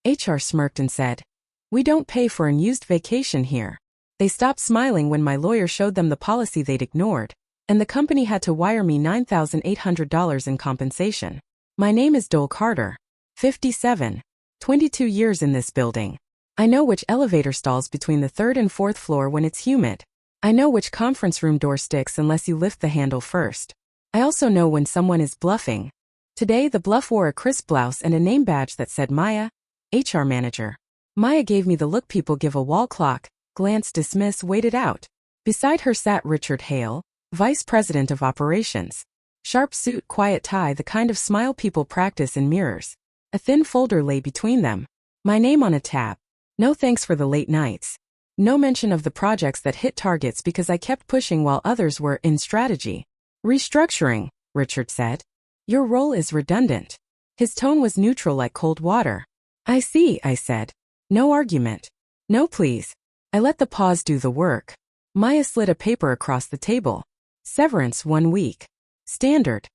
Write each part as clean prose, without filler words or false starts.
HR smirked and said, "We don't pay for unused vacation here." They stopped smiling when my lawyer showed them the policy they'd ignored, and the company had to wire me $9,800 in compensation. My name is Dol Carter, 57, 22 years in this building. I know which elevator stalls between the 3rd and 4th floor when it's humid. I know which conference room door sticks unless you lift the handle first. I also know when someone is bluffing. Today the bluff wore a crisp blouse and a name badge that said Maya, HR manager. Maya gave me the look people give a wall clock, glance, dismiss, waited out. Beside her sat Richard Hale, vice president of operations. Sharp suit, quiet tie, the kind of smile people practice in mirrors. A thin folder lay between them. My name on a tab. No thanks for the late nights. No mention of the projects that hit targets because I kept pushing while others were in strategy. Restructuring, Richard said. Your role is redundant. His tone was neutral like cold water. I see, I said. No argument. No please. I let the pause do the work. Maya slid a paper across the table. Severance 1 week. Standard.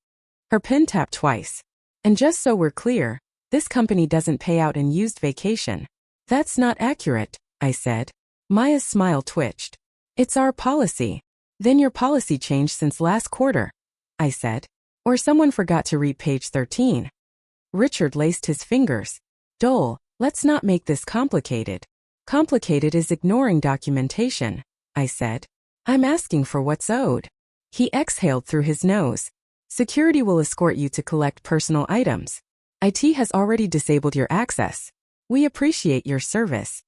Her pen tapped twice. And just so we're clear, this company doesn't pay out unused vacation. That's not accurate, I said. Maya's smile twitched. It's our policy. Then your policy changed since last quarter, I said. Or someone forgot to read page 13. Richard laced his fingers. Dol, let's not make this complicated. Complicated is ignoring documentation, I said. I'm asking for what's owed. He exhaled through his nose. Security will escort you to collect personal items. IT has already disabled your access. We appreciate your service.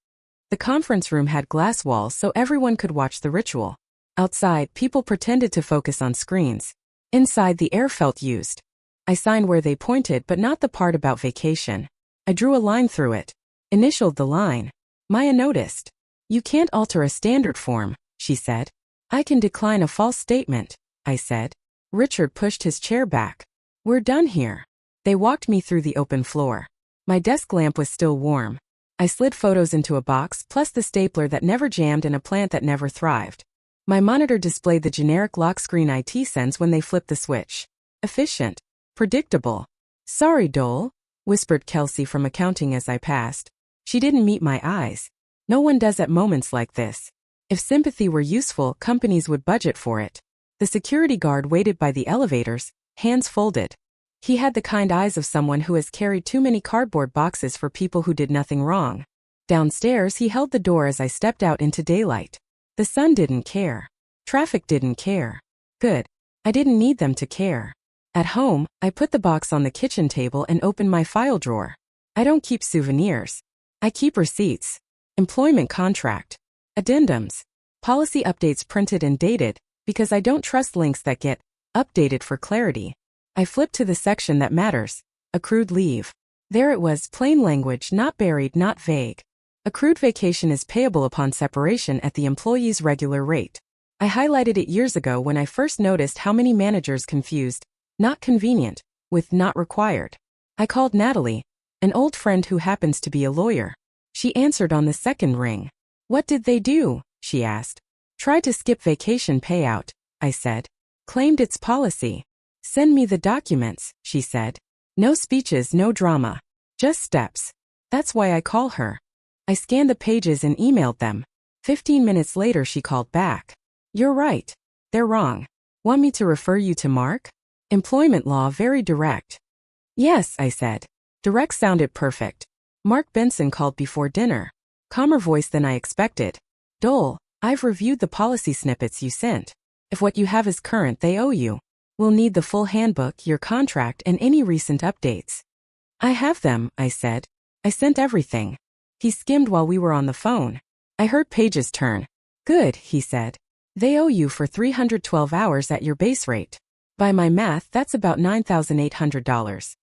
The conference room had glass walls so everyone could watch the ritual. Outside, people pretended to focus on screens. Inside, the air felt used. I signed where they pointed but not the part about vacation. I drew a line through it. Initialed the line. Maya noticed. You can't alter a standard form, she said. I can decline a false statement, I said. Richard pushed his chair back. We're done here. They walked me through the open floor. My desk lamp was still warm. I slid photos into a box, plus the stapler that never jammed and a plant that never thrived. My monitor displayed the generic lock screen IT sends when they flipped the switch. Efficient. Predictable. Sorry, Dol, whispered Kelsey from accounting as I passed. She didn't meet my eyes. No one does at moments like this. If sympathy were useful, companies would budget for it. The security guard waited by the elevators, hands folded. He had the kind eyes of someone who has carried too many cardboard boxes for people who did nothing wrong. Downstairs, he held the door as I stepped out into daylight. The sun didn't care. Traffic didn't care. Good. I didn't need them to care. At home, I put the box on the kitchen table and opened my file drawer. I don't keep souvenirs. I keep receipts. Employment contract. Addendums. Policy updates printed and dated, because I don't trust links that get updated for clarity. I flipped to the section that matters. Accrued leave. There it was, plain language, not buried, not vague. Accrued vacation is payable upon separation at the employee's regular rate. I highlighted it years ago when I first noticed how many managers confused not convenient with not required. I called Natalie, an old friend who happens to be a lawyer. She answered on the second ring. What did they do? She asked. Tried to skip vacation payout, I said. Claimed it's policy. Send me the documents, she said. No speeches, no drama. Just steps. That's why I call her. I scanned the pages and emailed them. 15 minutes later she called back. You're right. They're wrong. Want me to refer you to Mark? Employment law very direct. Yes, I said. Direct sounded perfect. Mark Benson called before dinner. Calmer voice than I expected. Dol, I've reviewed the policy snippets you sent. If what you have is current, they owe you. We'll need the full handbook, your contract, and any recent updates. I have them, I said. I sent everything. He skimmed while we were on the phone. I heard pages turn. Good, he said. They owe you for 312 hours at your base rate. By my math, that's about $9,800.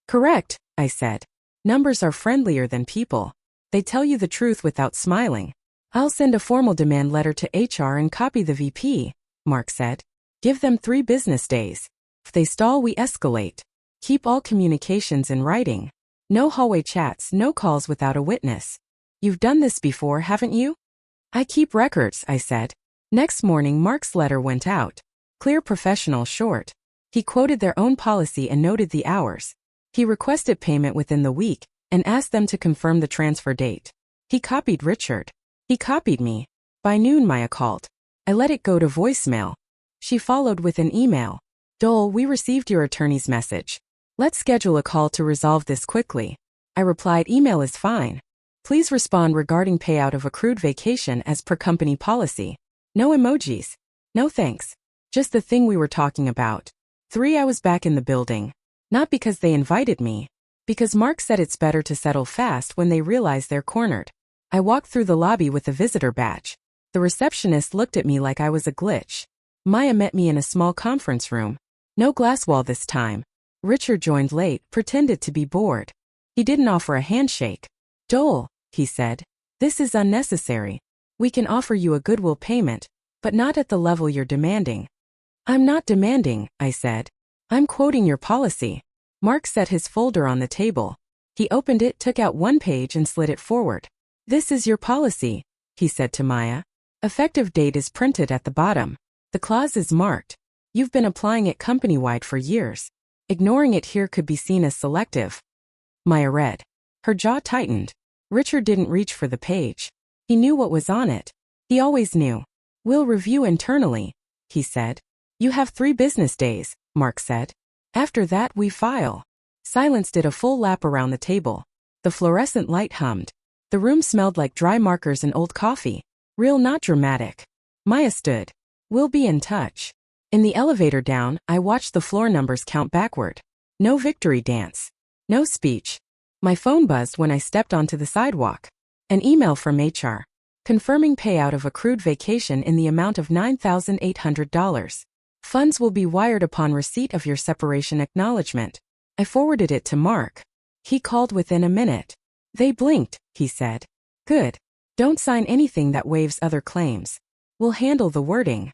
Correct, I said. Numbers are friendlier than people. They tell you the truth without smiling. I'll send a formal demand letter to HR and copy the VP, Mark said. Give them 3 business days. If they stall, we escalate. Keep all communications in writing. No hallway chats, no calls without a witness. You've done this before, haven't you? I keep records, I said. Next morning, Mark's letter went out. Clear, professional, short. He quoted their own policy and noted the hours. He requested payment within the week, and asked them to confirm the transfer date. He copied Richard. He copied me. By noon, Maya called. I let it go to voicemail. She followed with an email. Dol, we received your attorney's message. Let's schedule a call to resolve this quickly. I replied, email is fine. Please respond regarding payout of accrued vacation as per company policy. No emojis. No thanks. Just the thing we were talking about. 3. I was back in the building. Not because they invited me. Because Mark said it's better to settle fast when they realize they're cornered. I walked through the lobby with a visitor badge. The receptionist looked at me like I was a glitch. Maya met me in a small conference room. No glass wall this time. Richard joined late, pretended to be bored. He didn't offer a handshake. Dol, he said. This is unnecessary. We can offer you a goodwill payment, but not at the level you're demanding. I'm not demanding, I said. I'm quoting your policy. Mark set his folder on the table. He opened it, took out one page and slid it forward. This is your policy, he said to Maya. Effective date is printed at the bottom. The clause is marked. You've been applying it company-wide for years. Ignoring it here could be seen as selective. Maya read. Her jaw tightened. Richard didn't reach for the page. He knew what was on it. He always knew. We'll review internally, he said. You have 3 business days, Mark said. After that we file. Silence did a full lap around the table. The fluorescent light hummed. The room smelled like dry markers and old coffee. Real, not dramatic. Maya stood. We'll be in touch. In the elevator down, I watched the floor numbers count backward. No victory dance. No speech. My phone buzzed when I stepped onto the sidewalk. An email from HR. Confirming payout of accrued vacation in the amount of $9,800. Funds will be wired upon receipt of your separation acknowledgement. I forwarded it to Mark. He called within a minute. They blinked, he said. Good. Don't sign anything that waives other claims. We'll handle the wording.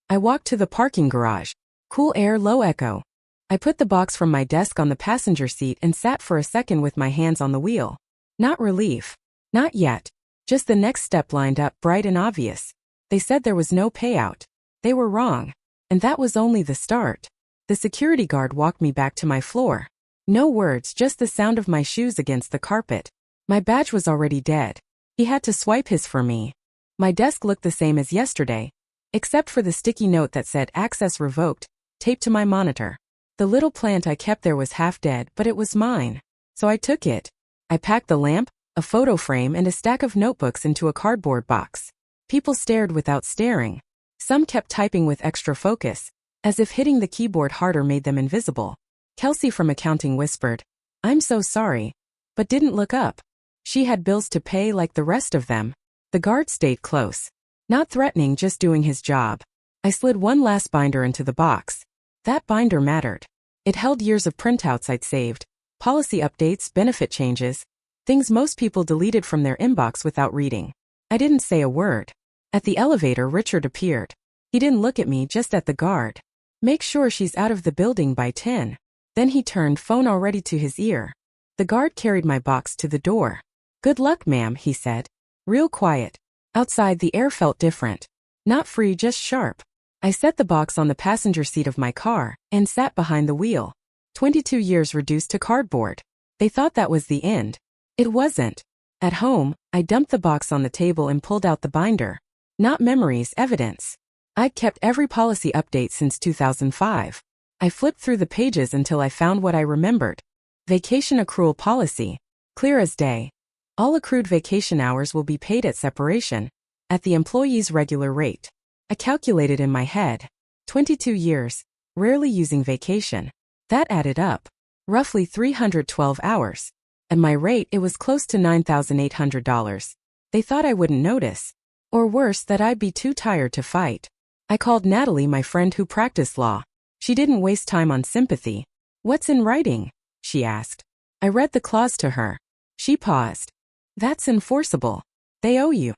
I walked to the parking garage. Cool air, low echo. I put the box from my desk on the passenger seat and sat for a second with my hands on the wheel. Not relief. Not yet. Just the next step lined up, bright and obvious. They said there was no payout. They were wrong. And that was only the start. The security guard walked me back to my floor. No words, just the sound of my shoes against the carpet. My badge was already dead. He had to swipe his for me. My desk looked the same as yesterday, except for the sticky note that said access revoked, taped to my monitor. The little plant I kept there was half dead, but it was mine. So I took it. I packed the lamp, a photo frame and a stack of notebooks into a cardboard box. People stared without staring. Some kept typing with extra focus, as if hitting the keyboard harder made them invisible. Kelsey from accounting whispered, I'm so sorry, but didn't look up. She had bills to pay like the rest of them. The guard stayed close. Not threatening, just doing his job. I slid one last binder into the box. That binder mattered. It held years of printouts I'd saved, policy updates, benefit changes, things most people deleted from their inbox without reading. I didn't say a word. At the elevator, Richard appeared. He didn't look at me, just at the guard. Make sure she's out of the building by 10. Then he turned, phone already to his ear. The guard carried my box to the door. Good luck, ma'am, he said. Real quiet. Outside, the air felt different. Not free, just sharp. I set the box on the passenger seat of my car and sat behind the wheel. 22 years reduced to cardboard. They thought that was the end. It wasn't. At home, I dumped the box on the table and pulled out the binder. Not memories, evidence. I'd kept every policy update since 2005. I flipped through the pages until I found what I remembered. Vacation accrual policy. Clear as day. All accrued vacation hours will be paid at separation, at the employee's regular rate. I calculated in my head. 22 years, rarely using vacation. That added up. Roughly 312 hours. At my rate, it was close to $9,800. They thought I wouldn't notice. Or worse, that I'd be too tired to fight. I called Natalie, my friend who practiced law. She didn't waste time on sympathy. What's in writing? She asked. I read the clause to her. She paused. That's enforceable. They owe you.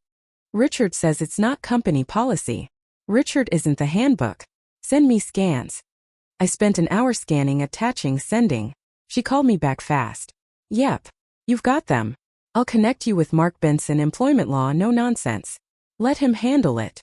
Richard says it's not company policy. Richard isn't the handbook. Send me scans. I spent an hour scanning, attaching, sending. She called me back fast. Yep. You've got them. I'll connect you with Mark Benson, employment law, no nonsense. Let him handle it.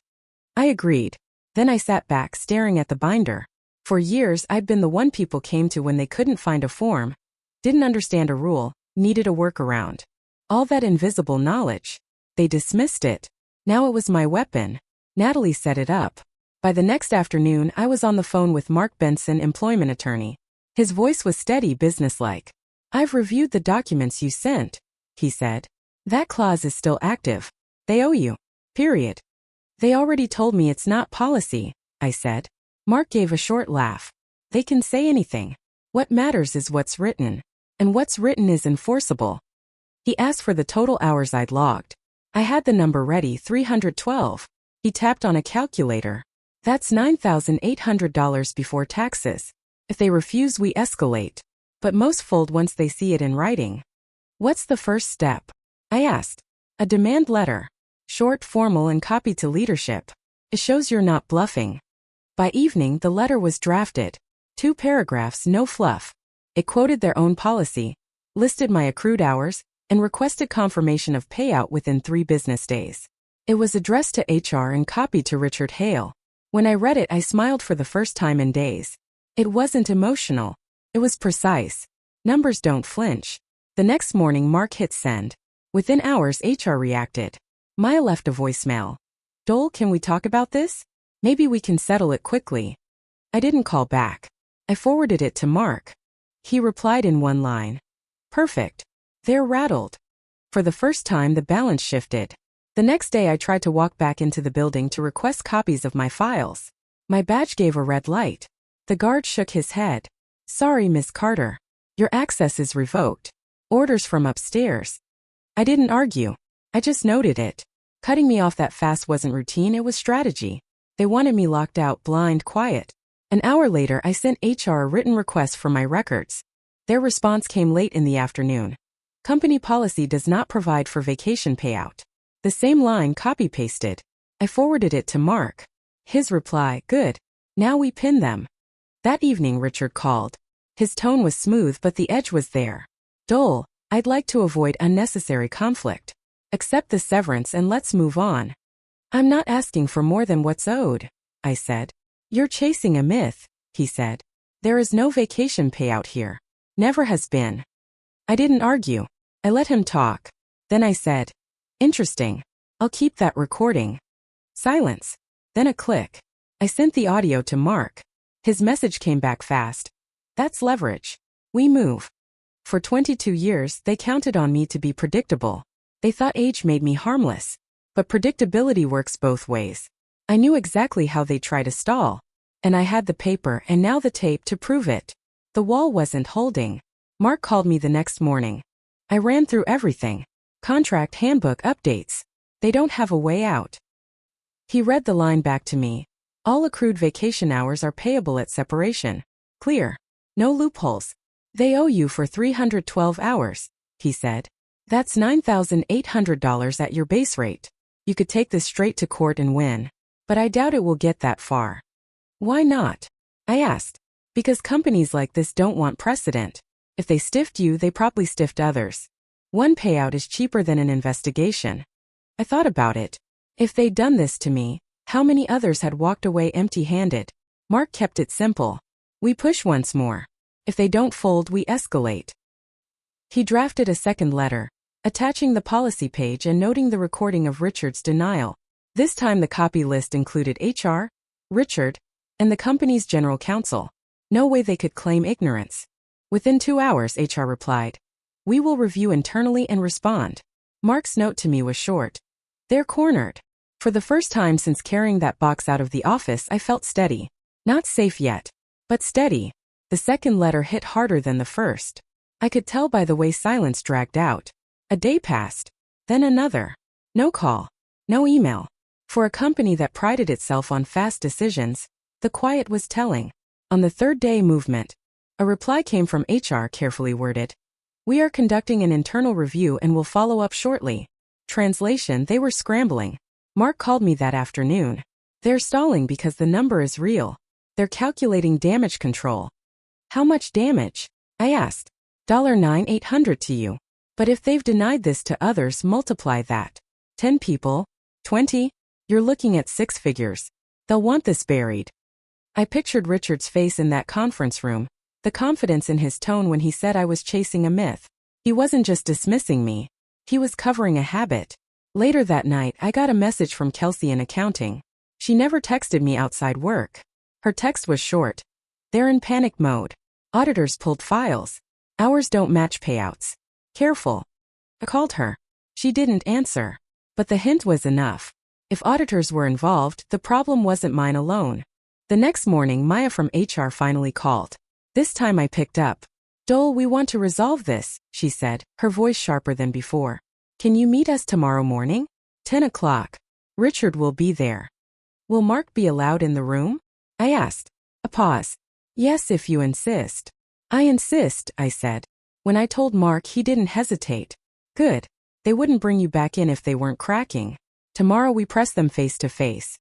I agreed. Then I sat back, staring at the binder. For years, I'd been the one people came to when they couldn't find a form, didn't understand a rule, needed a workaround. All that invisible knowledge. They dismissed it. Now it was my weapon. Natalie set it up. By the next afternoon, I was on the phone with Mark Benson, employment attorney. His voice was steady, businesslike. "I've reviewed the documents you sent," he said. "That clause is still active. They owe you. Period." "They already told me it's not policy," I said. Mark gave a short laugh. "They can say anything. What matters is what's written. And what's written is enforceable." He asked for the total hours I'd logged. I had the number ready, 312. He tapped on a calculator. "That's $9,800 before taxes. If they refuse, we escalate. But most fold once they see it in writing." "What's the first step?" I asked. "A demand letter. Short, formal, and copied to leadership. It shows you're not bluffing." By evening, the letter was drafted. 2 paragraphs, no fluff. It quoted their own policy, listed my accrued hours, and requested confirmation of payout within 3 business days. It was addressed to HR and copied to Richard Hale. When I read it, I smiled for the first time in days. It wasn't emotional. It was precise. Numbers don't flinch. The next morning, Mark hit send. Within hours, HR reacted. Maya left a voicemail. "Dol, can we talk about this? Maybe we can settle it quickly." I didn't call back. I forwarded it to Mark. He replied in one line. "Perfect." They're rattled. For the first time, the balance shifted. The next day, I tried to walk back into the building to request copies of my files. My badge gave a red light. The guard shook his head. "Sorry, Miss Carter. Your access is revoked. Orders from upstairs." I didn't argue. I just noted it. Cutting me off that fast wasn't routine, it was strategy. They wanted me locked out, blind, quiet. An hour later, I sent HR a written request for my records. Their response came late in the afternoon. "Company policy does not provide for vacation payout." The same line copy-pasted. I forwarded it to Mark. His reply, "Good. Now we pin them." That evening, Richard called. His tone was smooth, but the edge was there. "Dol, I'd like to avoid unnecessary conflict. Accept the severance and let's move on." "I'm not asking for more than what's owed," I said. "You're chasing a myth," he said. "There is no vacation payout here. Never has been." I didn't argue. I let him talk. Then I said, "Interesting. I'll keep that recording." Silence. Then a click. I sent the audio to Mark. His message came back fast. "That's leverage. We move." For 22 years, they counted on me to be predictable. They thought age made me harmless. But predictability works both ways. I knew exactly how they try to stall. And I had the paper and now the tape to prove it. The wall wasn't holding. Mark called me the next morning. I ran through everything. Contract, handbook, updates. They don't have a way out. He read the line back to me. "All accrued vacation hours are payable at separation. Clear. No loopholes. They owe you for 312 hours, he said. "That's $9,800 at your base rate. You could take this straight to court and win. But I doubt it will get that far." "Why not?" I asked. "Because companies like this don't want precedent. If they stiffed you, they probably stiffed others. One payout is cheaper than an investigation." I thought about it. If they'd done this to me, how many others had walked away empty-handed? Mark kept it simple. "We push once more. If they don't fold, we escalate." He drafted a second letter, attaching the policy page and noting the recording of Richard's denial. This time the copy list included HR, Richard, and the company's general counsel. No way they could claim ignorance. Within 2 hours, HR replied, "We will review internally and respond." Mark's note to me was short. "They're cornered." For the first time since carrying that box out of the office, I felt steady. Not safe yet, but steady. The second letter hit harder than the first. I could tell by the way silence dragged out. A day passed. Then another. No call. No email. For a company that prided itself on fast decisions, the quiet was telling. On the third day, movement. A reply came from HR, carefully worded. "We are conducting an internal review and will follow up shortly." Translation: they were scrambling. Mark called me that afternoon. "They're stalling because the number is real. They're calculating damage control." "How much damage?" I asked. $9,800 to you. But if they've denied this to others, multiply that. 10 people? 20? You're looking at 6 figures. They'll want this buried. I pictured Richard's face in that conference room, the confidence in his tone when he said I was chasing a myth. He wasn't just dismissing me. He was covering a habit. Later that night, I got a message from Kelsey in accounting. She never texted me outside work. Her text was short. They're in panic mode. Auditors pulled files. Hours don't match payouts. Careful. I called her. She didn't answer. But the hint was enough. If auditors were involved, the problem wasn't mine alone. The next morning, Maya from HR finally called. This time I picked up. Dol, we want to resolve this, she said, her voice sharper than before. Can you meet us tomorrow morning? 10 o'clock. Richard will be there. Will Mark be allowed in the room? I asked. A pause. Yes, if you insist. I insist, I said. When I told Mark, he didn't hesitate. Good. They wouldn't bring you back in if they weren't cracking. Tomorrow we press them face to face.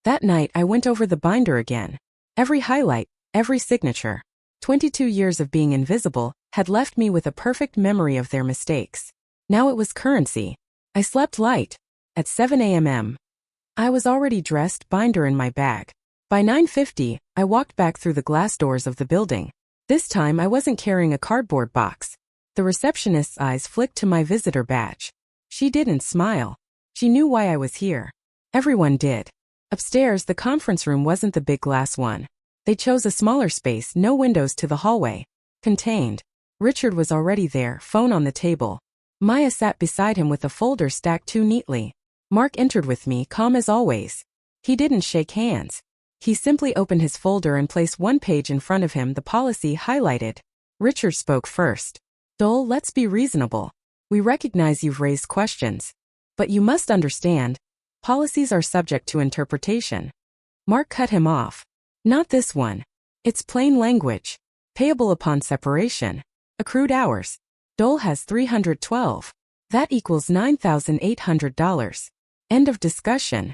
That night I went over the binder again. Every highlight, every signature. 22 years of being invisible had left me with a perfect memory of their mistakes. Now it was currency. I slept light. At 7 a.m. I was already dressed, binder in my bag. By 9:50, I walked back through the glass doors of the building. This time I wasn't carrying a cardboard box. The receptionist's eyes flicked to my visitor badge. She didn't smile. She knew why I was here. Everyone did. Upstairs, the conference room wasn't the big glass one. They chose a smaller space, no windows to the hallway. Contained. Richard was already there, phone on the table. Maya sat beside him with a folder stacked too neatly. Mark entered with me, calm as always. He didn't shake hands. He simply opened his folder and placed one page in front of him, the policy highlighted. Richard spoke first. Dol, let's be reasonable. We recognize you've raised questions. But you must understand, policies are subject to interpretation. Mark cut him off. Not this one. It's plain language. Payable upon separation. Accrued hours. Dol has 312. That equals $9,800. End of discussion.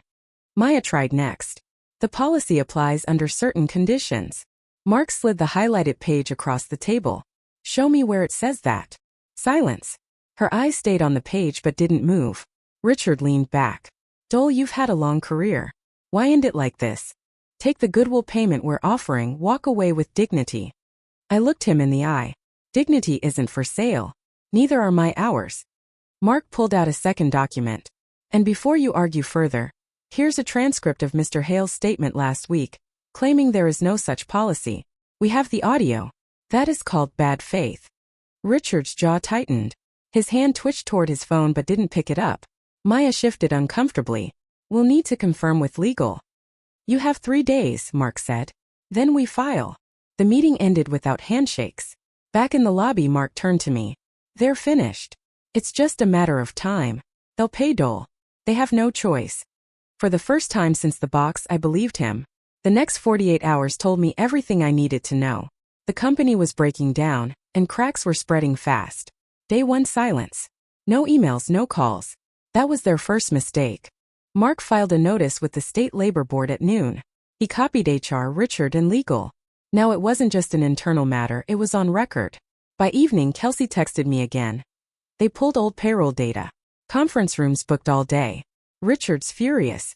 Maya tried next. The policy applies under certain conditions. Mark slid the highlighted page across the table. Show me where it says that. Silence. Her eyes stayed on the page but didn't move. Richard leaned back. Dol, you've had a long career. Why end it like this? Take the goodwill payment we're offering, walk away with dignity. I looked him in the eye. Dignity isn't for sale. Neither are my hours. Mark pulled out a second document. And before you argue further, here's a transcript of Mr. Hale's statement last week, claiming there is no such policy. We have the audio. That is called bad faith. Richard's jaw tightened. His hand twitched toward his phone but didn't pick it up. Maya shifted uncomfortably. We'll need to confirm with legal. You have 3 days, Mark said. Then we file. The meeting ended without handshakes. Back in the lobby, Mark turned to me. They're finished. It's just a matter of time. They'll pay Dol. They have no choice. For the first time since the box, I believed him. The next 48 hours told me everything I needed to know. The company was breaking down, and cracks were spreading fast. Day 1 silence. No emails, no calls. That was their first mistake. Mark filed a notice with the State Labor Board at noon. He copied HR, Richard, and legal. Now it wasn't just an internal matter, it was on record. By evening, Kelsey texted me again. They pulled old payroll data. Conference rooms booked all day. Richard's furious.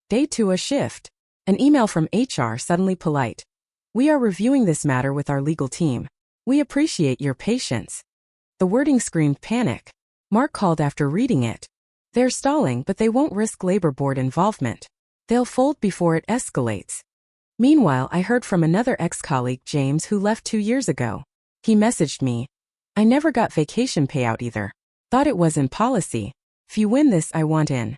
Day 2 a shift. An email from HR, suddenly polite. We are reviewing this matter with our legal team. We appreciate your patience. The wording screamed panic. Mark called after reading it. They're stalling, but they won't risk labor board involvement. They'll fold before it escalates. Meanwhile, I heard from another ex-colleague, James, who left 2 years ago. He messaged me. I never got vacation payout either. Thought it was in policy. If you win this, I want in.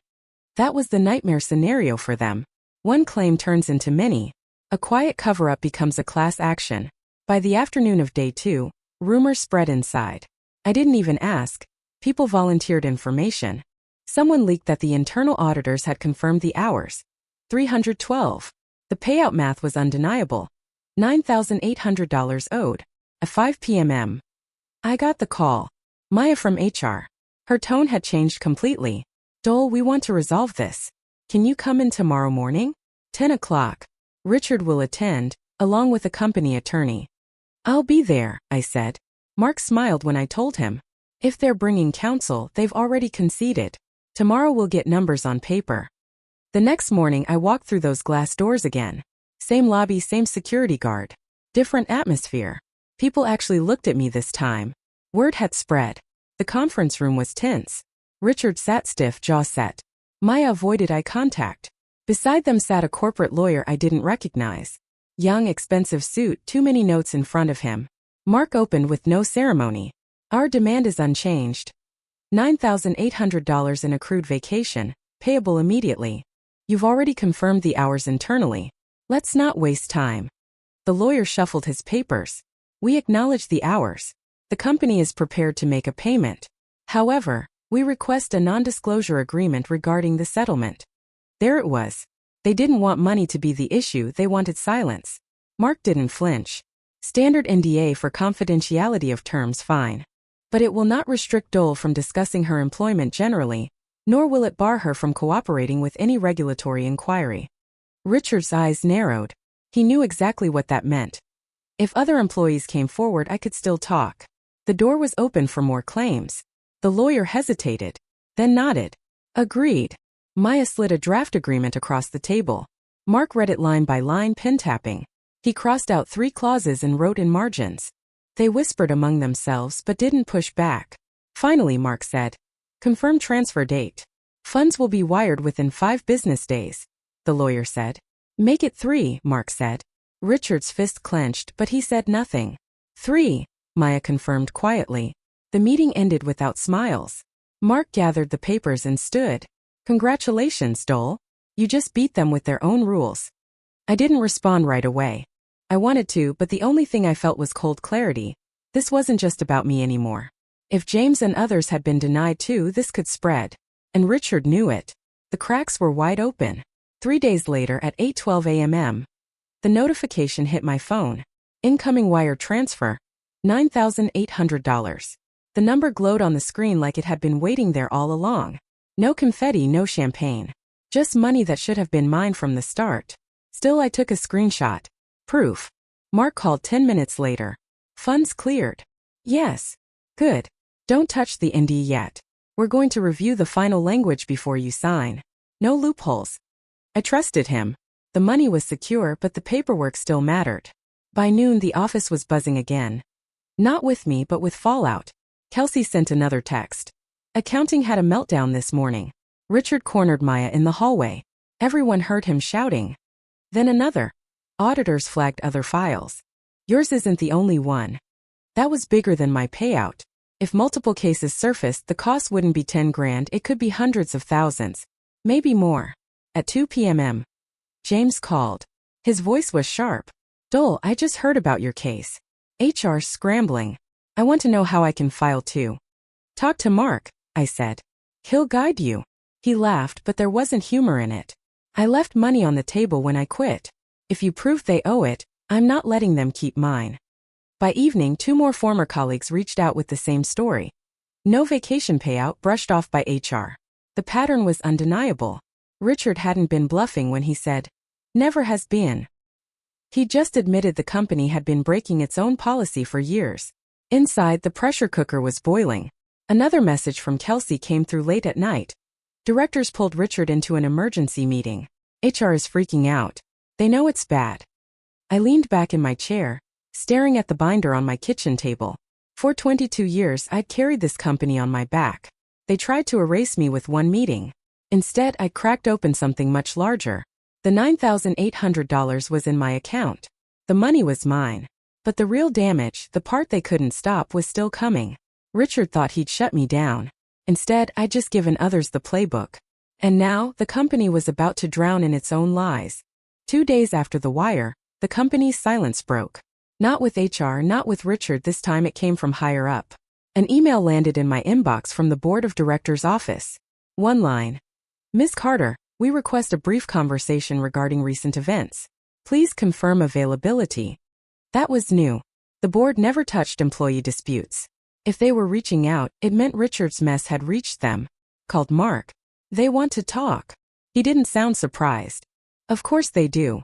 That was the nightmare scenario for them. One claim turns into many. A quiet cover-up becomes a class action. By the afternoon of day 2, rumors spread inside. I didn't even ask. People volunteered information. Someone leaked that the internal auditors had confirmed the hours. 312. The payout math was undeniable. $9,800 owed. At 5 p.m. I got the call. Maya from HR. Her tone had changed completely. Dol, we want to resolve this. Can you come in tomorrow morning? 10 o'clock. Richard will attend, along with a company attorney. I'll be there, I said. Mark smiled when I told him. If they're bringing counsel, they've already conceded. Tomorrow we'll get numbers on paper. The next morning I walked through those glass doors again. Same lobby, same security guard. Different atmosphere. People actually looked at me this time. Word had spread. The conference room was tense. Richard sat stiff, jaw set. Maya avoided eye contact. Beside them sat a corporate lawyer I didn't recognize. Young, expensive suit, too many notes in front of him. Mark opened with no ceremony. Our demand is unchanged. $9,800 in accrued vacation, payable immediately. You've already confirmed the hours internally. Let's not waste time. The lawyer shuffled his papers. We acknowledge the hours. The company is prepared to make a payment. However, we request a non-disclosure agreement regarding the settlement. There it was. They didn't want money to be the issue, they wanted silence. Mark didn't flinch. Standard NDA for confidentiality of terms, fine. But it will not restrict Dol from discussing her employment generally, nor will it bar her from cooperating with any regulatory inquiry. Richard's eyes narrowed. He knew exactly what that meant. If other employees came forward, I could still talk. The door was open for more claims. The lawyer hesitated, then nodded. Agreed. Maya slid a draft agreement across the table. Mark read it line by line, pen tapping. He crossed out 3 clauses and wrote in margins. They whispered among themselves but didn't push back. Finally, Mark said, "Confirm transfer date. Funds will be wired within 5 business days." The lawyer said. "Make it 3, Mark said. Richard's fist clenched, but he said nothing. 3, Maya confirmed quietly. The meeting ended without smiles. Mark gathered the papers and stood. "Congratulations, Dol. You just beat them with their own rules." I didn't respond right away. I wanted to, but the only thing I felt was cold clarity. This wasn't just about me anymore. If James and others had been denied too, this could spread. And Richard knew it. The cracks were wide open. 3 days later at 8:12 a.m. The notification hit my phone. Incoming wire transfer. $9,800. The number glowed on the screen like it had been waiting there all along. No confetti, no champagne. Just money that should have been mine from the start. Still, I took a screenshot. Proof. Mark called 10 minutes later. Funds cleared. Yes. Good. Don't touch the ND yet. We're going to review the final language before you sign. No loopholes. I trusted him. The money was secure, but the paperwork still mattered. By noon, the office was buzzing again. Not with me, but with fallout. Kelsey sent another text. Accounting had a meltdown this morning. Richard cornered Maya in the hallway. Everyone heard him shouting. Then another. Auditors flagged other files. Yours isn't the only one. That was bigger than my payout. If multiple cases surfaced, the cost wouldn't be 10 grand, it could be hundreds of thousands. Maybe more. At 2 p.m. James called. His voice was sharp. Dol, I just heard about your case. HR's scrambling. I want to know how I can file too. Talk to Mark, I said. He'll guide you. He laughed, but there wasn't humor in it. I left money on the table when I quit. If you prove they owe it, I'm not letting them keep mine. By evening, 2 more former colleagues reached out with the same story. No vacation payout, brushed off by HR. The pattern was undeniable. Richard hadn't been bluffing when he said, "Never has been." He just admitted the company had been breaking its own policy for years. Inside, the pressure cooker was boiling. Another message from Kelsey came through late at night. Directors pulled Richard into an emergency meeting. HR is freaking out. They know it's bad. I leaned back in my chair, staring at the binder on my kitchen table. For 22 years, I'd carried this company on my back. They tried to erase me with one meeting. Instead, I cracked open something much larger. The $9,800 was in my account. The money was mine. But the real damage, the part they couldn't stop, was still coming. Richard thought he'd shut me down. Instead, I'd just given others the playbook. And now, the company was about to drown in its own lies. 2 days after the wire, the company's silence broke. Not with HR, not with Richard, this time it came from higher up. An email landed in my inbox from the board of directors' office. One line. Ms. Carter, we request a brief conversation regarding recent events. Please confirm availability. That was new. The board never touched employee disputes. If they were reaching out, it meant Richard's mess had reached them. Called Mark. They want to talk. He didn't sound surprised. Of course they do.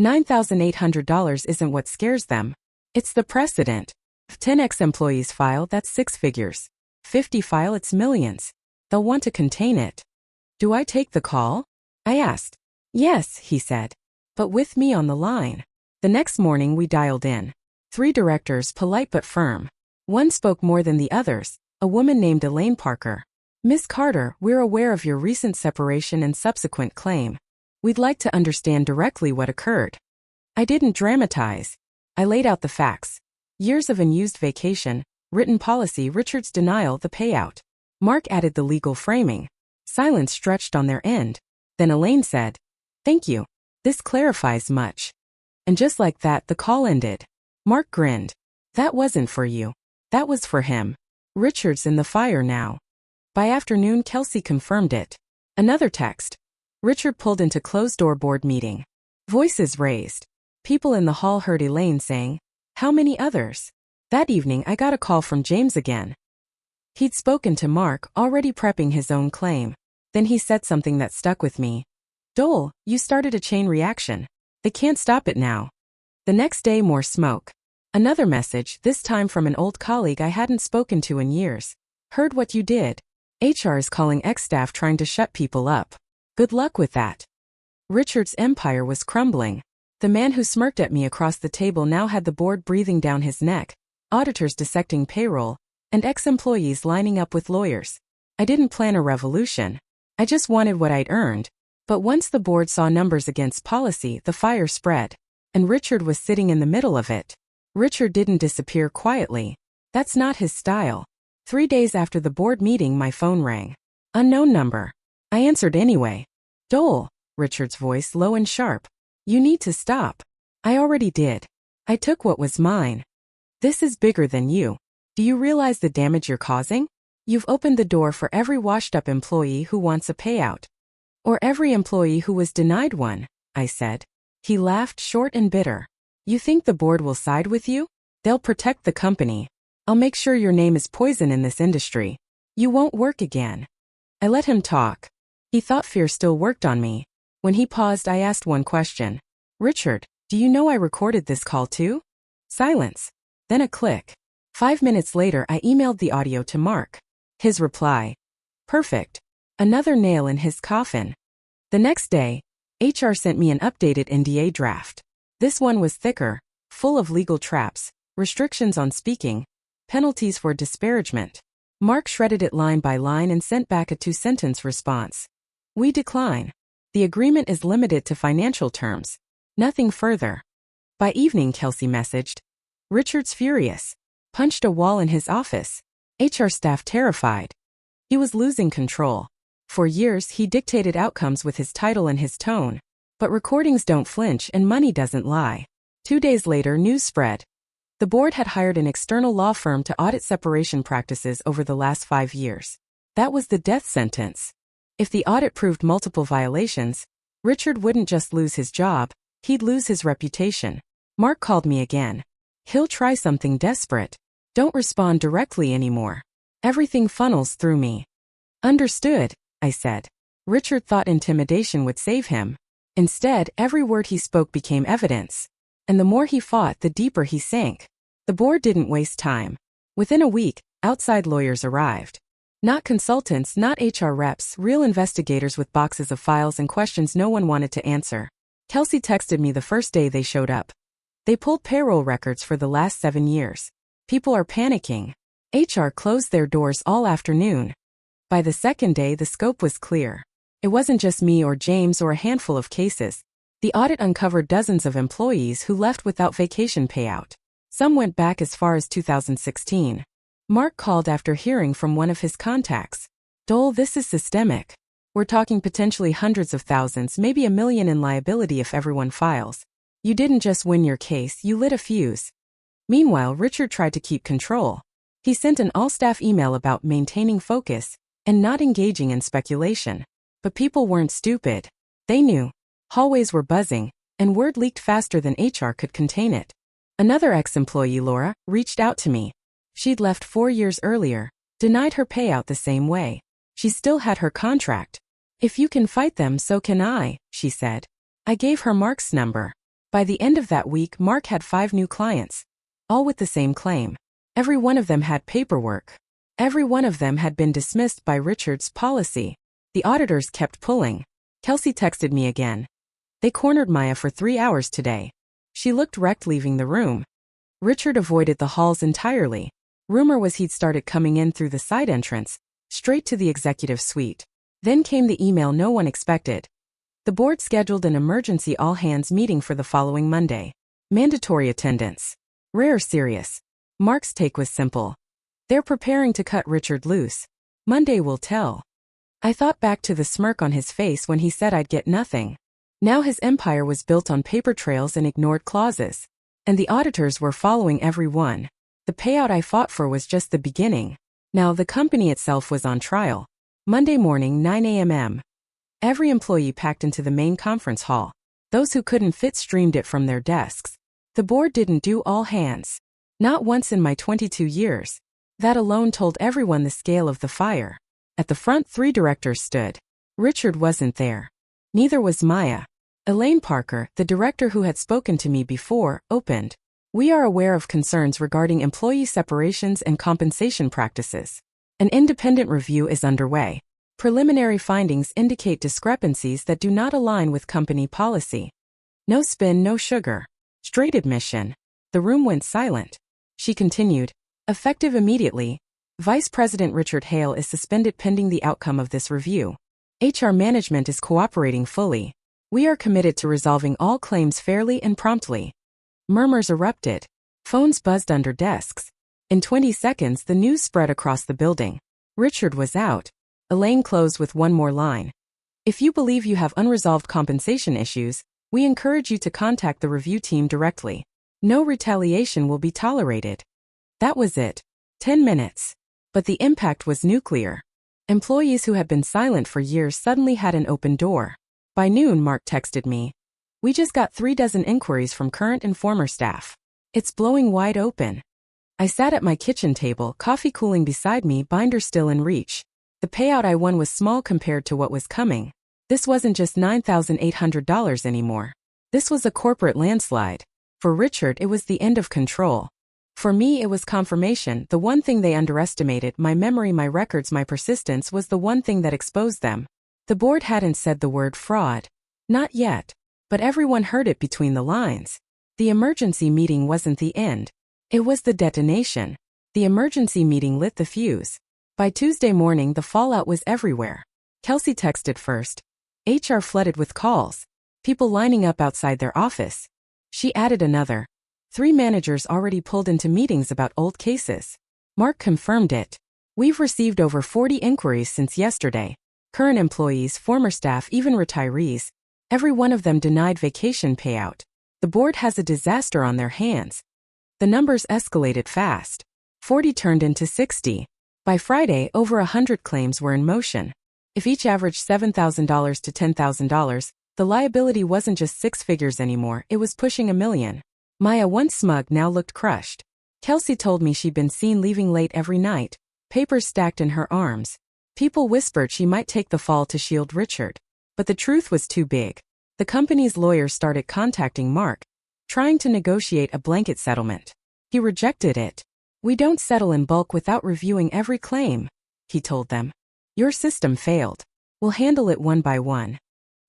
$9,800 isn't what scares them. It's the precedent. If 10 ex-employees file, that's 6 figures. 50 file, it's millions. They'll want to contain it. Do I take the call? I asked. Yes, he said. But with me on the line. The next morning we dialed in. 3 directors, polite but firm. One spoke more than the others. A woman named Elaine Parker. Miss Carter, we're aware of your recent separation and subsequent claim. We'd like to understand directly what occurred. I didn't dramatize. I laid out the facts. Years of unused vacation, written policy, Richard's denial, the payout. Mark added the legal framing. Silence stretched on their end. Then Elaine said, "Thank you. This clarifies much." And just like that, the call ended. Mark grinned. "That wasn't for you. That was for him. Richard's in the fire now." By afternoon, Kelsey confirmed it. Another text. Richard pulled into closed-door board meeting. Voices raised. People in the hall heard Elaine saying, "How many others?" That evening, I got a call from James again. He'd spoken to Mark, already prepping his own claim. Then he said something that stuck with me. "Dol, you started a chain reaction. They can't stop it now." The next day, more smoke. Another message, this time from an old colleague I hadn't spoken to in years. "Heard what you did. HR is calling ex-staff trying to shut people up. Good luck with that." Richard's empire was crumbling. The man who smirked at me across the table now had the board breathing down his neck, auditors dissecting payroll, and ex-employees lining up with lawyers. I didn't plan a revolution. I just wanted what I'd earned. But once the board saw numbers against policy, the fire spread. And Richard was sitting in the middle of it. Richard didn't disappear quietly. That's not his style. 3 days after the board meeting, my phone rang. Unknown number. I answered anyway. "Dol," Richard's voice low and sharp. "You need to stop." I already did. I took what was mine. This is bigger than you. Do you realize the damage you're causing? You've opened the door for every washed-up employee who wants a payout. Or every employee who was denied one, I said. He laughed, short and bitter. You think the board will side with you? They'll protect the company. I'll make sure your name is poison in this industry. You won't work again. I let him talk. He thought fear still worked on me. When he paused, I asked one question. "Richard, do you know I recorded this call too?" Silence. Then a click. 5 minutes later, I emailed the audio to Mark. His reply. Perfect. Another nail in his coffin. The next day, HR sent me an updated NDA draft. This one was thicker, full of legal traps, restrictions on speaking, penalties for disparagement. Mark shredded it line by line and sent back a 2-sentence response. We decline. The agreement is limited to financial terms. Nothing further. By evening, Kelsey messaged. Richard's furious. Punched a wall in his office. HR staff terrified. He was losing control. For years, he dictated outcomes with his title and his tone. But recordings don't flinch and money doesn't lie. 2 days later, news spread. The board had hired an external law firm to audit separation practices over the last 5 years. That was the death sentence. If the audit proved multiple violations, Richard wouldn't just lose his job, he'd lose his reputation. Mark called me again. He'll try something desperate. Don't respond directly anymore. Everything funnels through me. Understood, I said. Richard thought intimidation would save him. Instead, every word he spoke became evidence. And the more he fought, the deeper he sank. The board didn't waste time. Within a week, outside lawyers arrived. Not consultants, not HR reps, real investigators with boxes of files and questions no one wanted to answer. Kelsey texted me the first day they showed up. They pulled payroll records for the last 7 years. People are panicking. HR closed their doors all afternoon. By the second day, the scope was clear. It wasn't just me or James or a handful of cases. The audit uncovered dozens of employees who left without vacation payout. Some went back as far as 2016. Mark called after hearing from one of his contacts. Dol, this is systemic. We're talking potentially hundreds of thousands, maybe 1 million in liability if everyone files. You didn't just win your case, you lit a fuse. Meanwhile, Richard tried to keep control. He sent an all-staff email about maintaining focus and not engaging in speculation. But people weren't stupid. They knew. Hallways were buzzing, and word leaked faster than HR could contain it. Another ex-employee, Laura, reached out to me. She'd left 4 years earlier, denied her payout the same way. She still had her contract. If you can fight them, so can I, she said. I gave her Mark's number. By the end of that week, Mark had 5 new clients. All with the same claim. Every one of them had paperwork. Every one of them had been dismissed by Richard's policy. The auditors kept pulling. Kelsey texted me again. They cornered Maya for 3 hours today. She looked wrecked leaving the room. Richard avoided the halls entirely. Rumor was he'd started coming in through the side entrance, straight to the executive suite. Then came the email no one expected. The board scheduled an emergency all-hands meeting for the following Monday. Mandatory attendance. Rare or serious. Mark's take was simple. They're preparing to cut Richard loose. Monday will tell. I thought back to the smirk on his face when he said I'd get nothing. Now his empire was built on paper trails and ignored clauses. And the auditors were following every one. The payout I fought for was just the beginning. Now the company itself was on trial. Monday morning, 9 a.m. Every employee packed into the main conference hall. Those who couldn't fit streamed it from their desks. The board didn't do all hands. Not once in my 22 years. That alone told everyone the scale of the fire. At the front, 3 directors stood. Richard wasn't there. Neither was Maya. Elaine Parker, the director who had spoken to me before, opened. We are aware of concerns regarding employee separations and compensation practices. An independent review is underway. Preliminary findings indicate discrepancies that do not align with company policy. No spin, no sugar. Straight admission. The room went silent. She continued. Effective immediately, Vice President Richard Hale is suspended pending the outcome of this review. HR management is cooperating fully. We are committed to resolving all claims fairly and promptly. Murmurs erupted. Phones buzzed under desks. In 20 seconds, the news spread across the building. Richard was out. Elaine closed with one more line. If you believe you have unresolved compensation issues, we encourage you to contact the review team directly. No retaliation will be tolerated. That was it. 10 minutes. But the impact was nuclear. Employees who had been silent for years suddenly had an open door. By noon, Mark texted me. We just got 36 inquiries from current and former staff. It's blowing wide open. I sat at my kitchen table, coffee cooling beside me, binder still in reach. The payout I won was small compared to what was coming. This wasn't just $9,800 anymore. This was a corporate landslide. For Richard, it was the end of control. For me, it was confirmation. The one thing they underestimated, my memory, my records, my persistence, was the one thing that exposed them. The board hadn't said the word fraud. Not yet. But everyone heard it between the lines. The emergency meeting wasn't the end. It was the detonation. The emergency meeting lit the fuse. By Tuesday morning, the fallout was everywhere. Kelsey texted first. HR flooded with calls. People lining up outside their office. She added another. 3 managers already pulled into meetings about old cases. Mark confirmed it. We've received over 40 inquiries since yesterday. Current employees, former staff, even retirees. Every one of them denied vacation payout. The board has a disaster on their hands. The numbers escalated fast. 40 turned into 60. By Friday, over 100 claims were in motion. If each averaged $7,000 to $10,000, the liability wasn't just 6 figures anymore, it was pushing $1 million. Maya, once smug, now looked crushed. Kelsey told me she'd been seen leaving late every night, papers stacked in her arms. People whispered she might take the fall to shield Richard. But the truth was too big. The company's lawyers started contacting Mark, trying to negotiate a blanket settlement. He rejected it. We don't settle in bulk without reviewing every claim, he told them. Your system failed. We'll handle it one by one.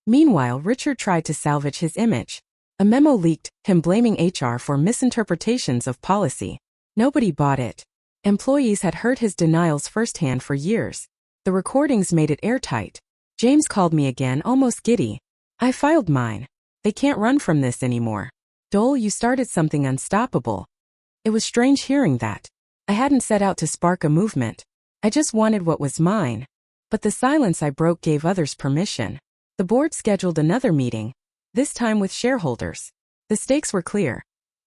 Meanwhile, Richard tried to salvage his image. A memo leaked, him blaming HR for misinterpretations of policy. Nobody bought it. Employees had heard his denials firsthand for years. The recordings made it airtight. James called me again, almost giddy. I filed mine. They can't run from this anymore. Dol, you started something unstoppable. It was strange hearing that. I hadn't set out to spark a movement. I just wanted what was mine. But the silence I broke gave others permission. The board scheduled another meeting, this time with shareholders. The stakes were clear.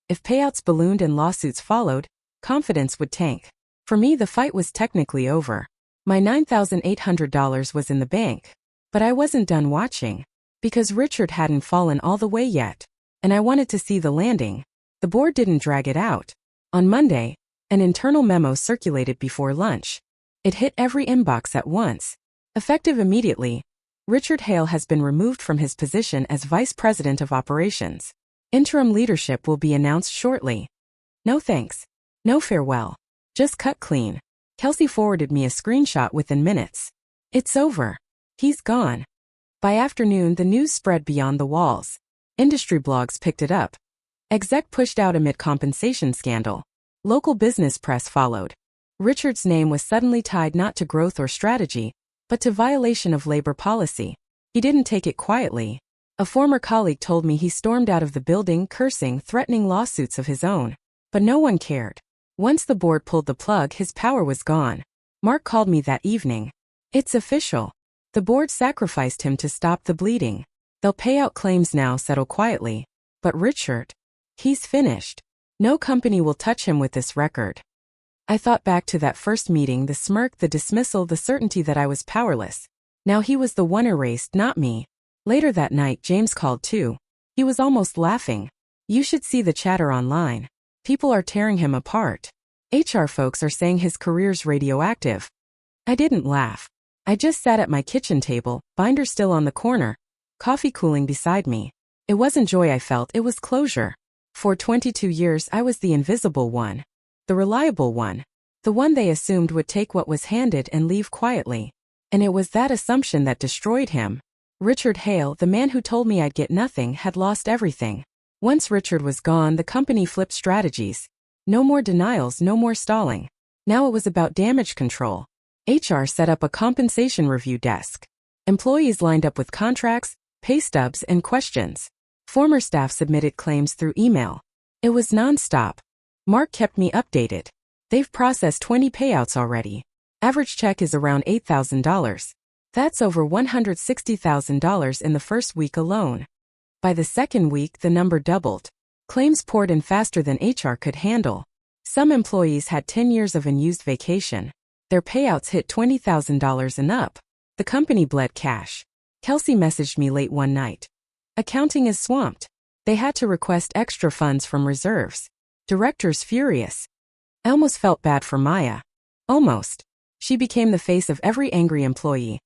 If payouts ballooned and lawsuits followed, confidence would tank. For me, the fight was technically over. My $9,800 was in the bank. But I wasn't done watching. Because Richard hadn't fallen all the way yet. And I wanted to see the landing. The board didn't drag it out. On Monday, an internal memo circulated before lunch. It hit every inbox at once. Effective immediately, Richard Hale has been removed from his position as Vice President of Operations. Interim leadership will be announced shortly. No thanks. No farewell. Just cut clean. Kelsey forwarded me a screenshot within minutes. It's over. He's gone. By afternoon, the news spread beyond the walls. Industry blogs picked it up. Exec pushed out amid compensation scandal. Local business press followed. Richard's name was suddenly tied not to growth or strategy, but to violation of labor policy. He didn't take it quietly. A former colleague told me he stormed out of the building cursing, threatening lawsuits of his own. But no one cared. Once the board pulled the plug, his power was gone. Mark called me that evening. It's official. The board sacrificed him to stop the bleeding. They'll pay out claims now, settle quietly. But Richard? He's finished. No company will touch him with this record. I thought back to that first meeting, the smirk, the dismissal, the certainty that I was powerless. Now he was the one erased, not me. Later that night, James called too. He was almost laughing. You should see the chatter online. People are tearing him apart. HR folks are saying his career's radioactive. I didn't laugh. I just sat at my kitchen table, binder still on the corner, coffee cooling beside me. It wasn't joy I felt, it was closure. For 22 years I was the invisible one. The reliable one. The one they assumed would take what was handed and leave quietly. And it was that assumption that destroyed him. Richard Hale, the man who told me I'd get nothing, had lost everything. Once Richard was gone, the company flipped strategies. No more denials, no more stalling. Now it was about damage control. HR set up a compensation review desk. Employees lined up with contracts, pay stubs, and questions. Former staff submitted claims through email. It was non-stop. Mark kept me updated. They've processed 20 payouts already. Average check is around $8,000. That's over $160,000 in the first week alone. By the second week, the number doubled. Claims poured in faster than HR could handle. Some employees had 10 years of unused vacation. Their payouts hit $20,000 and up. The company bled cash. Kelsey messaged me late one night. Accounting is swamped. They had to request extra funds from reserves. Directors furious. I almost felt bad for Maya. Almost. She became the face of every angry employee.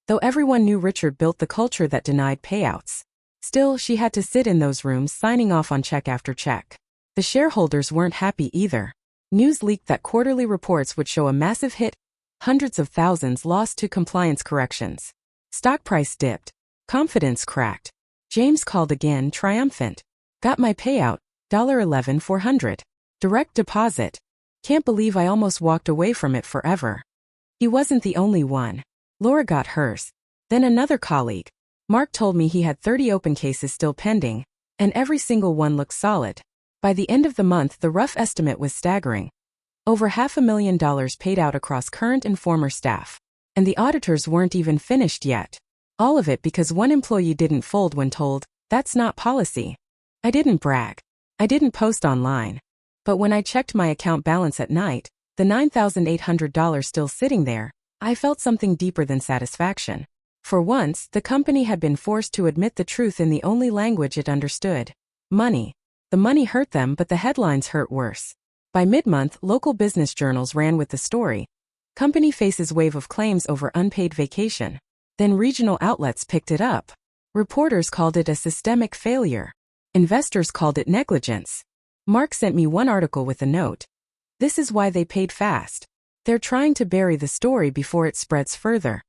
Though everyone knew Richard built the culture that denied payouts. Still, she had to sit in those rooms signing off on check after check. The shareholders weren't happy either. News leaked that quarterly reports would show a massive hit, hundreds of thousands lost to compliance corrections. Stock price dipped. Confidence cracked. James called again, triumphant. Got my payout, $11,400. Direct deposit. Can't believe I almost walked away from it forever. He wasn't the only one. Laura got hers. Then another colleague. Mark told me he had 30 open cases still pending, and every single one looked solid. By the end of the month, the rough estimate was staggering. Over $500,000 paid out across current and former staff. And the auditors weren't even finished yet. All of it because one employee didn't fold when told, "That's not policy." I didn't brag. I didn't post online. But when I checked my account balance at night, the $9,800 still sitting there, I felt something deeper than satisfaction. For once, the company had been forced to admit the truth in the only language it understood. Money. The money hurt them, but the headlines hurt worse. By mid-month, local business journals ran with the story. Company faces wave of claims over unpaid vacation. Then regional outlets picked it up. Reporters called it a systemic failure. Investors called it negligence. Mark sent me one article with a note. This is why they paid fast. They're trying to bury the story before it spreads further.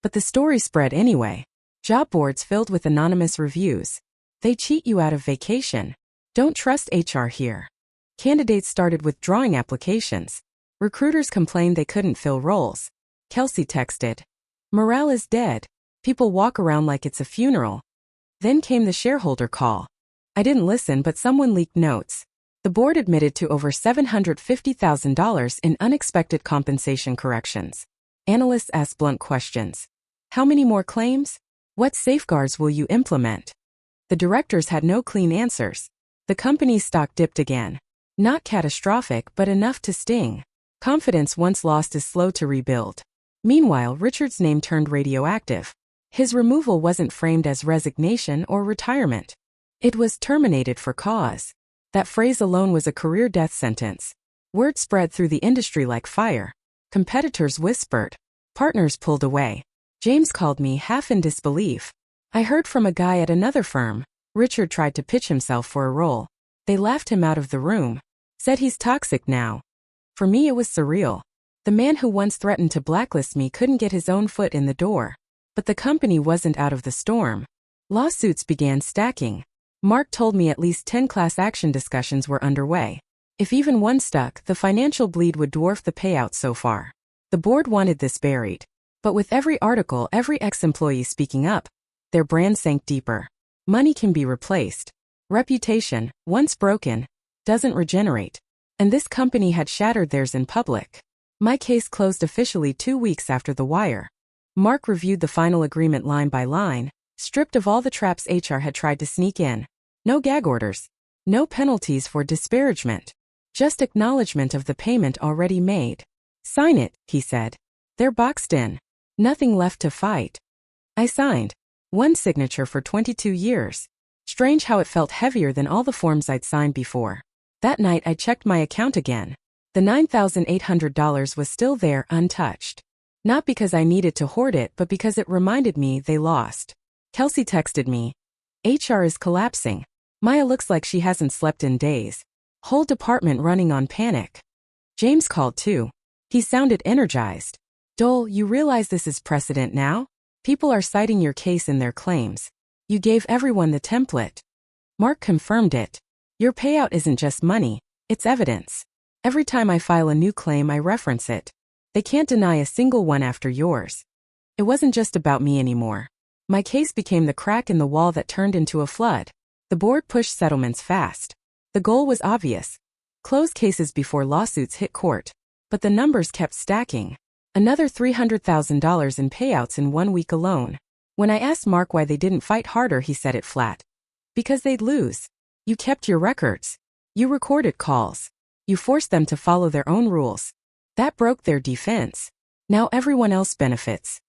But the story spread anyway. Job boards filled with anonymous reviews. They cheat you out of vacation. Don't trust HR here. Candidates started withdrawing applications. Recruiters complained they couldn't fill roles. Kelsey texted. Morale is dead. People walk around like it's a funeral. Then came the shareholder call. I didn't listen, but someone leaked notes. The board admitted to over $750,000 in unexpected compensation corrections. Analysts asked blunt questions. How many more claims? What safeguards will you implement? The directors had no clean answers. The company's stock dipped again. Not catastrophic, but enough to sting. Confidence once lost is slow to rebuild. Meanwhile, Richard's name turned radioactive. His removal wasn't framed as resignation or retirement. It was terminated for cause. That phrase alone was a career death sentence. Word spread through the industry like fire. Competitors whispered. Partners pulled away. James called me, half in disbelief. I heard from a guy at another firm. Richard tried to pitch himself for a role. They laughed him out of the room. Said he's toxic now. For me it was surreal. The man who once threatened to blacklist me couldn't get his own foot in the door. But the company wasn't out of the storm. Lawsuits began stacking. Mark told me at least 10 class action discussions were underway. If even one stuck, the financial bleed would dwarf the payout so far. The board wanted this buried. But with every article, every ex-employee speaking up, their brand sank deeper. Money can be replaced. Reputation, once broken, doesn't regenerate. And this company had shattered theirs in public. My case closed officially 2 weeks after the wire. Mark reviewed the final agreement line by line, stripped of all the traps HR had tried to sneak in. No gag orders. No penalties for disparagement. Just acknowledgement of the payment already made. Sign it, he said. They're boxed in. Nothing left to fight. I signed. One signature for 22 years. Strange how it felt heavier than all the forms I'd signed before. That night I checked my account again. The $9,800 was still there untouched. Not because I needed to hoard it, but because it reminded me they lost. Kelsey texted me. HR is collapsing. Maya looks like she hasn't slept in days. Whole department running on panic. James called too. He sounded energized. Dol, you realize this is precedent now? People are citing your case in their claims. You gave everyone the template. Mark confirmed it. Your payout isn't just money, it's evidence. Every time I file a new claim, I reference it. They can't deny a single one after yours. It wasn't just about me anymore. My case became the crack in the wall that turned into a flood. The board pushed settlements fast. The goal was obvious. Close cases before lawsuits hit court. But the numbers kept stacking. Another $300,000 in payouts in 1 week alone. When I asked Mark why they didn't fight harder, he said it flat. Because they'd lose. You kept your records. You recorded calls. You forced them to follow their own rules. That broke their defense. Now everyone else benefits.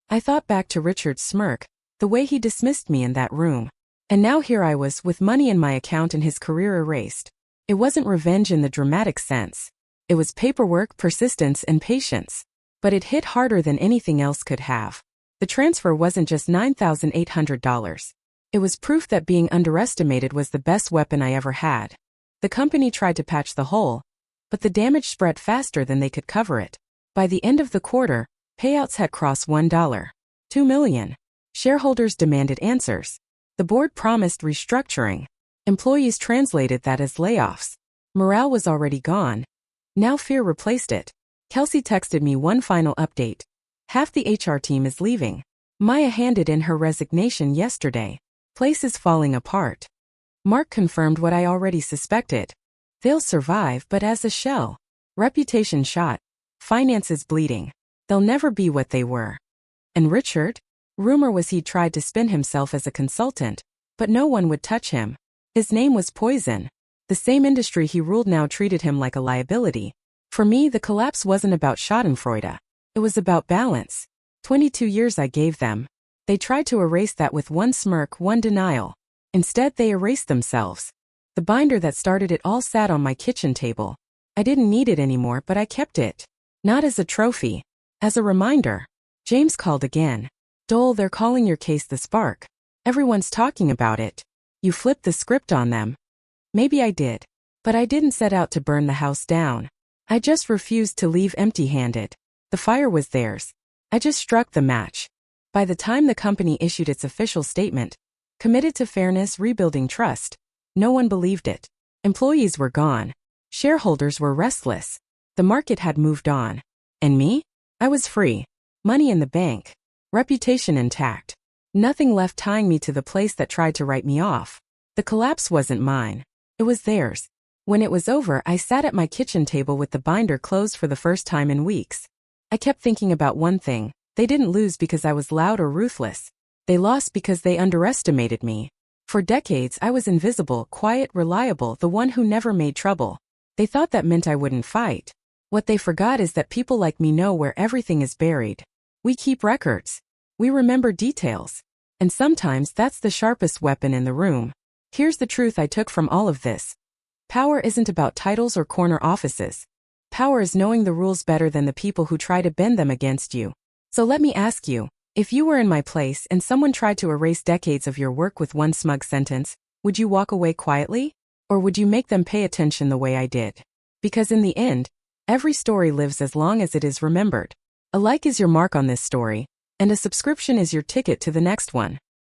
I thought back to Richard's smirk, the way he dismissed me in that room. And now here I was with money in my account and his career erased. It wasn't revenge in the dramatic sense. It was paperwork, persistence, and patience. But it hit harder than anything else could have. The transfer wasn't just $9,800. It was proof that being underestimated was the best weapon I ever had. The company tried to patch the hole, but the damage spread faster than they could cover it. By the end of the quarter, payouts had crossed $1. $2 million. Shareholders demanded answers. The board promised restructuring. Employees translated that as layoffs. Morale was already gone. Now fear replaced it. Kelsey texted me one final update. Half the HR team is leaving. Maya handed in her resignation yesterday. Place is falling apart. Mark confirmed what I already suspected. They'll survive, but as a shell. Reputation shot. Finances bleeding. They'll never be what they were. And Richard? Rumor was he'd tried to spin himself as a consultant, but no one would touch him. His name was poison. The same industry he ruled now treated him like a liability. For me, the collapse wasn't about schadenfreude. It was about balance. 22 years I gave them. They tried to erase that with one smirk, one denial. Instead, they erased themselves. The binder that started it all sat on my kitchen table. I didn't need it anymore, but I kept it. Not as a trophy. As a reminder. James called again. Dol, they're calling your case the spark. Everyone's talking about it. You flipped the script on them. Maybe I did. But I didn't set out to burn the house down. I just refused to leave empty-handed. The fire was theirs. I just struck the match. By the time the company issued its official statement, committed to fairness, rebuilding trust, no one believed it. Employees were gone. Shareholders were restless. The market had moved on. And me? I was free. Money in the bank. Reputation intact. Nothing left tying me to the place that tried to write me off. The collapse wasn't mine. It was theirs. When it was over, I sat at my kitchen table with the binder closed for the first time in weeks. I kept thinking about one thing. They didn't lose because I was loud or ruthless. They lost because they underestimated me. For decades, I was invisible, quiet, reliable, the one who never made trouble. They thought that meant I wouldn't fight. What they forgot is that people like me know where everything is buried. We keep records. We remember details. And sometimes that's the sharpest weapon in the room. Here's the truth I took from all of this. Power isn't about titles or corner offices. Power is knowing the rules better than the people who try to bend them against you. So let me ask you, if you were in my place and someone tried to erase decades of your work with one smug sentence, would you walk away quietly? Or would you make them pay attention the way I did? Because in the end, every story lives as long as it is remembered. A like is your mark on this story, and a subscription is your ticket to the next one.